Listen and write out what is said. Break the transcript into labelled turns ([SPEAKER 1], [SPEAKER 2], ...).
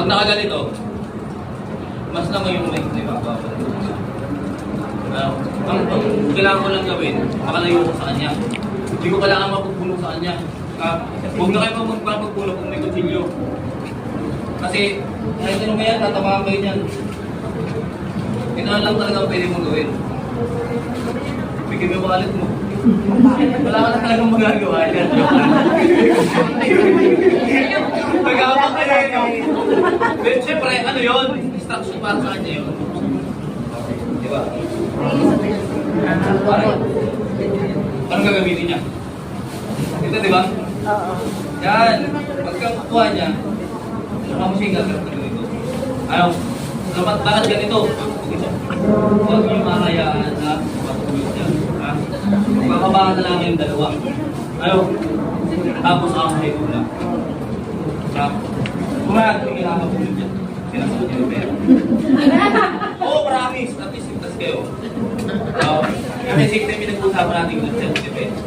[SPEAKER 1] Pag nakaganito, mas naman yung length ni Papa. Ang kailangan ko lang gawin, makalayo ko sa kanya. Hindi ko kailangan mapagpulong sa kanya. Huwag na kayo magpapagpulong kung may kutsilyo. Kasi kahit ano ba yan, tatamaan kayo niyan. Inaan lang talaga ang pwede mong gawin. Bigyan mo yung wallet mo. Wala ka na talagang magagawa yan. Magkakapag ka yan yun. Siyempre, ano yun? Instruction para sa kanya yun. Diba? Anong gagamitin niya? Ito, diba?
[SPEAKER 2] Oo.
[SPEAKER 1] Yan. Pagka kukuha niya, saka mo siya gagawin ito. Ano? Bakit ganito? Huwag niyo makayaan na matulog niya. Magkakabahan na lang yung dalawa. Ano? Tapos ako sa ito lang. Kumahat, hindi kailangan matulog niya. Sinasagot niya yung pera. Oo, promise. At least, ligtas kayo. Kasi 60 minutes usapan natin yung self-defense.